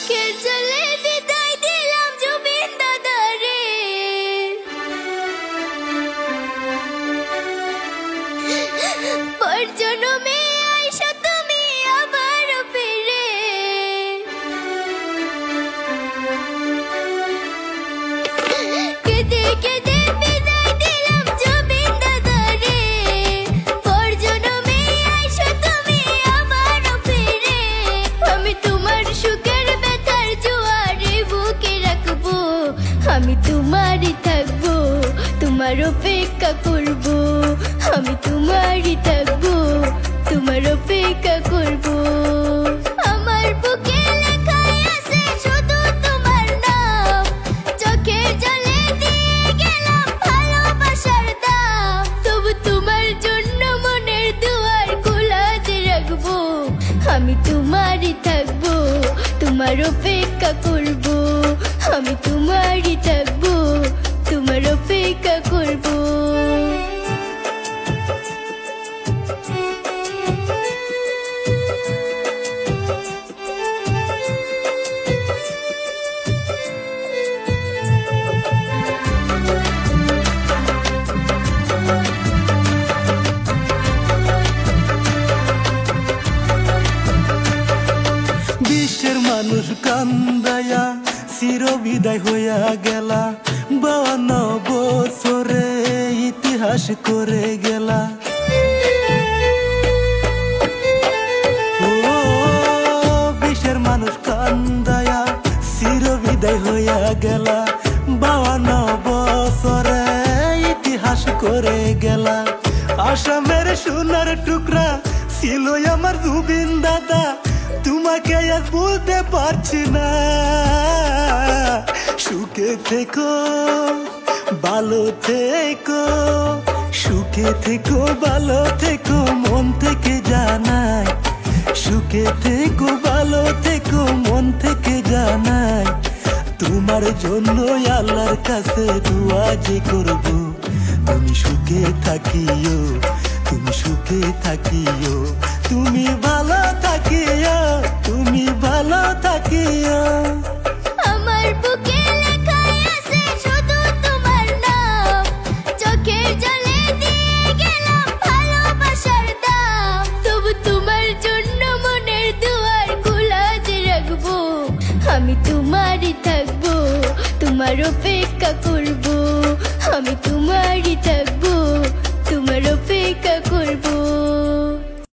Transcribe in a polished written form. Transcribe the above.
চোখের জলে বিদায় দিলাম জুবিন দাদারে। পর জন্মে আইসা তুমি আবার ফিরে। কেঁদে কেঁদে বিদায় দিলাম জুবিন দাদারে। পর জন্মে আইসা তুমি আবার ফিরে। আমি তোমার সুখের ব্যথার জোয়ারে বুকে রাখবো। আমি তোমারই থাকবো, তোমার অপেক্ষা করবো। আমি তোমারই থাকবো, তোমার অপেক্ষা করবো। আমার বুকে লেখাই আছে শুধু তোমার নাম। চোখের জলে দিয়ে গেলাম ভালোবাসার দাম। তবু তোমার জন্য মনের দুয়ার খোলা যে রাখবো। আমি তোমারই থাকবো, তোমার অপেক্ষা করবো। আমি তোমারই থাকবো, তোমার অপেক্ষা করবো। বিশ্বের মানুষ কান্দায়া চির বিদায় হইয়া গেলা। 52 বছরে ইতিহাস করে গেলা। ও বিশ্বের মানুষ কান্দায়া চির বিদায় হইয়া গেলা। 52 বছরে ইতিহাস করে গেলা। আসামের সোনার টুকরা ছিল আমার জুবিন দাদা। তোমাকে আজ বলতে পারছি না। সুখে থেকো, ভালো থেকো, সুখে থেকো, ভালো থেকো, মন থেকে জানাই। সুখে থেকো, ভালো থেকো, মন থেকে জানাই। তোমার জন্য আল্লাহর কাছে দোয়া যে করব। তুমি সুখে থাকিও, তুমি সুখে থাকিও, তুমি ভালো থাকিও, তুমি ভালো থাকিও। আমার বুকে লেখাই আছে শুধু তোমার নাম। চোখের জলে দিয়ে গেলাম ভালোবাসার দাম। তবু তোমার জন্য মনের দুয়ার খোলা যে রাখবো। আমি তোমারই থাকবো, তোমার অপেক্ষা করবো। আমি তোমারই থাকবো,